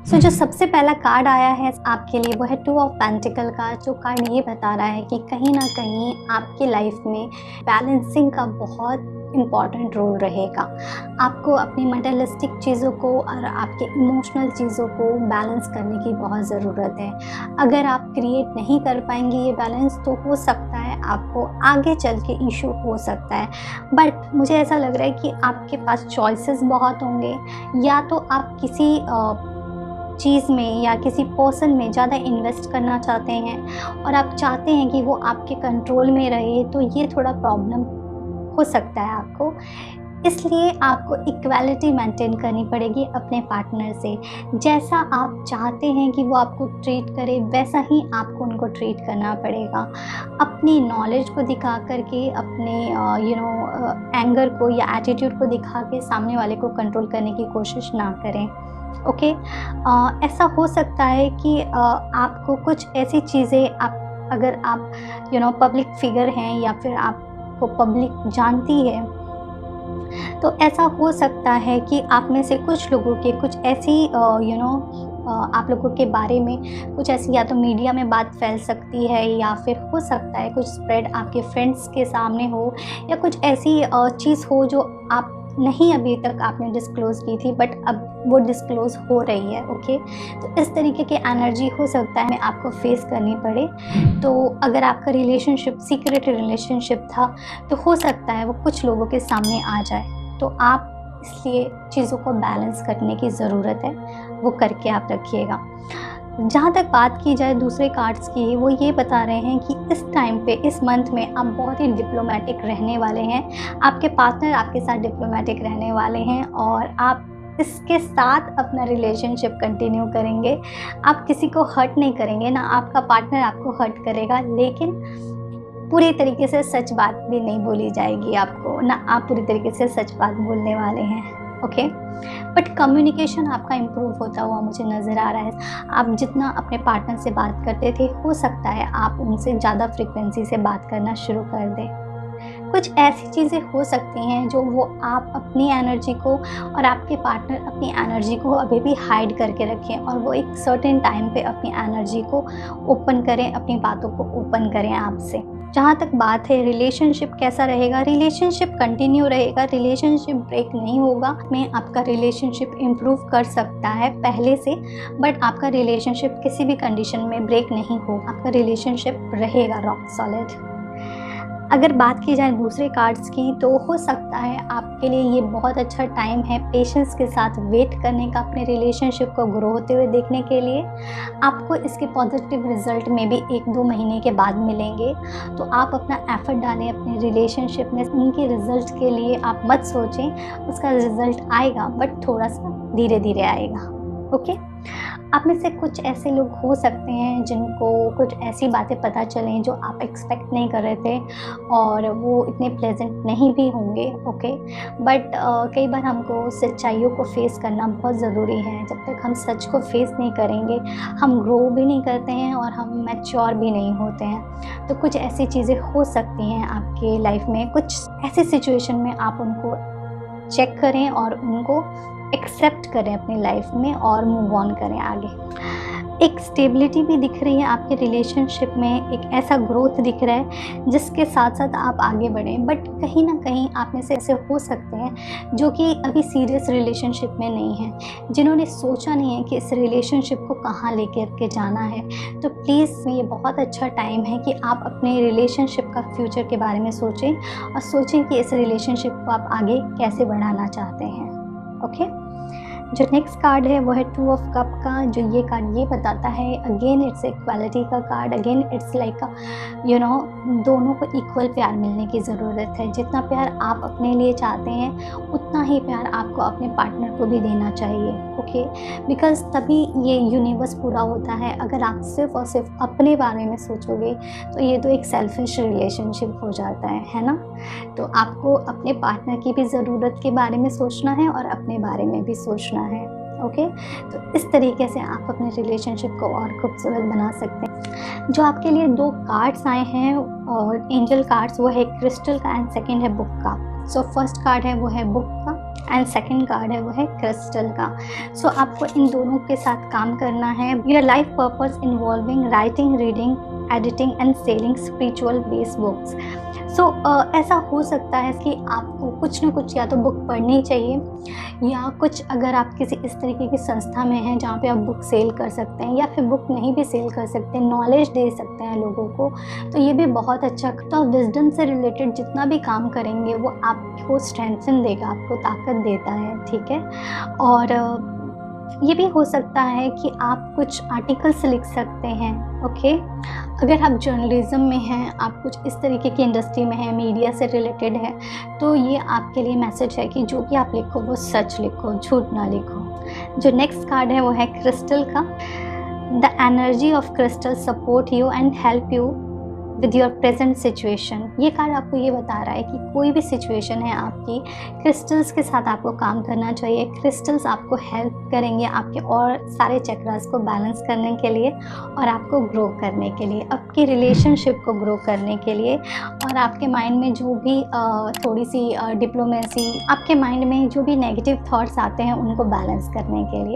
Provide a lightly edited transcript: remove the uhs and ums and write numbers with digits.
जो सबसे पहला कार्ड आया है आपके लिए वो है 2 ऑफ पेंटिकल का, जो कार्ड ये बता रहा है कि कहीं ना कहीं आपकी लाइफ में बैलेंसिंग का बहुत इम्पॉर्टेंट रोल रहेगा। आपको अपनी मटेरियलिस्टिक चीज़ों को और आपके इमोशनल चीज़ों को बैलेंस करने की बहुत ज़रूरत है। अगर आप क्रिएट नहीं कर पाएंगे ये बैलेंस, तो हो सकता है आपको आगे चल के इशू हो सकता है। बट मुझे ऐसा लग रहा है कि आपके पास चॉइसेस बहुत होंगे। या तो आप किसी चीज़ में या किसी पर्सन में ज़्यादा इन्वेस्ट करना चाहते हैं और आप चाहते हैं कि वो आपके कंट्रोल में रहे, तो ये थोड़ा प्रॉब्लम हो सकता है आपको। इसलिए आपको इक्वालिटी मेंटेन करनी पड़ेगी अपने पार्टनर से। जैसा आप चाहते हैं कि वो आपको ट्रीट करे, वैसा ही आपको उनको ट्रीट करना पड़ेगा। अपनी नॉलेज को दिखा करके, अपने एंगर को या एटीट्यूड को दिखा के सामने वाले को कंट्रोल करने की कोशिश ना करें। ओके। ऐसा हो सकता है कि आपको कुछ ऐसी चीज़ें, अगर आप पब्लिक फिगर हैं या फिर आपको पब्लिक जानती है, तो ऐसा हो सकता है कि आप में से कुछ लोगों के कुछ ऐसी आप लोगों के बारे में कुछ ऐसी या तो मीडिया में बात फैल सकती है, या फिर हो सकता है कुछ स्प्रेड आपके फ्रेंड्स के सामने हो, या कुछ ऐसी चीज़ हो जो आप नहीं अभी तक आपने डिस्क्लोज़ की थी, बट अब वो डिस्क्लोज़ हो रही है। ओके। तो इस तरीके की एनर्जी हो सकता है आपको फेस करनी पड़े। तो अगर आपका रिलेशनशिप सीक्रेट रिलेशनशिप था, तो हो सकता है वो कुछ लोगों के सामने आ जाए। तो आप इसलिए चीज़ों को बैलेंस करने की ज़रूरत है, वो करके आप रखिएगा। जहाँ तक बात की जाए दूसरे कार्ड्स की, वो ये बता रहे हैं कि इस टाइम पे, इस मंथ में आप बहुत ही डिप्लोमेटिक रहने वाले हैं। आपके पार्टनर आपके साथ डिप्लोमेटिक रहने वाले हैं और आप इसके साथ अपना रिलेशनशिप कंटिन्यू करेंगे। आप किसी को हर्ट नहीं करेंगे, ना आपका पार्टनर आपको हर्ट करेगा, लेकिन पूरी तरीके से सच बात भी नहीं बोली जाएगी आपको, ना आप पूरी तरीके से सच बात बोलने वाले हैं। ओके। बट कम्युनिकेशन आपका इम्प्रूव होता हुआ मुझे नज़र आ रहा है। आप जितना अपने पार्टनर से बात करते थे, हो सकता है आप उनसे ज़्यादा फ्रिक्वेंसी से बात करना शुरू कर दें। कुछ ऐसी चीज़ें हो सकती हैं जो वो आप अपनी एनर्जी को और आपके पार्टनर अपनी एनर्जी को अभी भी हाइड करके रखें, और वो एक सर्टेन टाइम पे अपनी एनर्जी को ओपन करें, अपनी बातों को ओपन करें आपसे। जहाँ तक बात है रिलेशनशिप कैसा रहेगा, रिलेशनशिप कंटिन्यू रहेगा, रिलेशनशिप ब्रेक नहीं होगा। में आपका रिलेशनशिप इम्प्रूव कर सकता है पहले से, बट आपका रिलेशनशिप किसी भी कंडीशन में ब्रेक नहीं होगा। आपका रिलेशनशिप रहेगा रॉक सॉलिड। अगर बात की जाए दूसरे कार्ड्स की, तो हो सकता है आपके लिए ये बहुत अच्छा टाइम है पेशेंस के साथ वेट करने का, अपने रिलेशनशिप को ग्रो होते हुए देखने के लिए। आपको इसके पॉजिटिव रिजल्ट में भी 1-2 महीने के बाद मिलेंगे। तो आप अपना एफर्ट डालें अपने रिलेशनशिप में। उनके रिजल्ट के लिए आप मत सोचें, उसका रिजल्ट आएगा, बट थोड़ा सा धीरे धीरे आएगा। ओके। आप में से कुछ ऐसे लोग हो सकते हैं जिनको कुछ ऐसी बातें पता चलें जो आप एक्सपेक्ट नहीं कर रहे थे, और वो इतने प्लेजेंट नहीं भी होंगे। ओके। बट कई बार हमको सच्चाइयों को फेस करना बहुत ज़रूरी है। जब तक हम सच को फेस नहीं करेंगे, हम ग्रो भी नहीं करते हैं और हम मैच्योर भी नहीं होते हैं। तो कुछ ऐसी चीज़ें हो सकती हैं आपके लाइफ में, कुछ ऐसी सिचुएशन में आप उनको चेक करें और उनको एक्सेप्ट करें अपनी लाइफ में और मूव ऑन करें आगे। एक स्टेबिलिटी भी दिख रही है आपके रिलेशनशिप में, एक ऐसा ग्रोथ दिख रहा है जिसके साथ साथ आप आगे बढ़ें। बट कहीं ना कहीं आप में से ऐसे हो सकते हैं जो कि अभी सीरियस रिलेशनशिप में नहीं हैं, जिन्होंने सोचा नहीं है कि इस रिलेशनशिप को कहाँ लेकर के जाना है। तो प्लीज़ ये बहुत अच्छा टाइम है कि आप अपने रिलेशनशिप का फ्यूचर के बारे में सोचें, और सोचें कि इस रिलेशनशिप को आप आगे कैसे बढ़ाना चाहते हैं। ओके। जो नेक्स्ट कार्ड है वो है 2 ऑफ कप का। जो ये कार्ड ये बताता है, अगेन इट्स इक्वालिटी का कार्ड। अगेन इट्स लाइक दोनों को इक्वल प्यार मिलने की ज़रूरत है। जितना प्यार आप अपने लिए चाहते हैं, उतना ही प्यार आपको अपने पार्टनर को भी देना चाहिए। ओके। बिकॉज तभी ये यूनिवर्स पूरा होता है। अगर आप सिर्फ और सिर्फ अपने बारे में सोचोगे, तो ये तो एक सेल्फिश रिलेशनशिप हो जाता है ना। तो आपको अपने पार्टनर की भी ज़रूरत के बारे में सोचना है और अपने बारे में भी सोचना है। ओके। तो इस तरीके से आप अपने रिलेशनशिप को और खूबसूरत बना सकते हैं। जो आपके लिए 2 कार्ड्स आए हैं और एंजल कार्ड्स, वो है क्रिस्टल का एंड सेकंड है बुक का। सो फर्स्ट कार्ड है वो है बुक का, एंड सेकंड कार्ड है वो है क्रिस्टल का। सो आपको इन दोनों के साथ काम करना है। Your life purpose involving writing, reading, editing and selling spiritual based books. So ऐसा हो सकता है कि आपको कुछ ना कुछ या तो बुक पढ़नी चाहिए, या कुछ अगर आप किसी इस तरीके की संस्था में हैं जहाँ पे आप बुक सेल कर सकते हैं, या फिर बुक नहीं भी सेल कर सकते, नॉलेज दे सकते हैं लोगों को, तो ये भी बहुत अच्छा। तो विजडम से रिलेटेड जितना भी काम करेंगे वो आपको स्ट्रेंथन देगा, आपको ताकत देता है, ठीक है। और ये भी हो सकता है कि आप कुछ आर्टिकल्स लिख सकते हैं, ओके। अगर आप जर्नलिज्म में हैं, आप कुछ इस तरीके की इंडस्ट्री में हैं, मीडिया से रिलेटेड है, तो ये आपके लिए मैसेज है कि जो भी आप लिखो वो सच लिखो, झूठ ना लिखो। जो नेक्स्ट कार्ड है वो है क्रिस्टल का। The energy of crystal support you and help you with your present situation. ये कार्ड आपको ये बता रहा है कि कोई भी सिचुएशन है आपकी, क्रिस्टल्स के साथ आपको काम करना चाहिए। क्रिस्टल्स आपको हेल्प करेंगे आपके और सारे चक्रास को बैलेंस करने के लिए, और आपको ग्रो करने के लिए, आपकी रिलेशनशिप को ग्रो करने के लिए, और आपके माइंड में जो भी थोड़ी सी डिप्लोमेसी, आपके माइंड में जो भी नेगेटिव थॉट्स आते हैं उनको बैलेंस करने के लिए।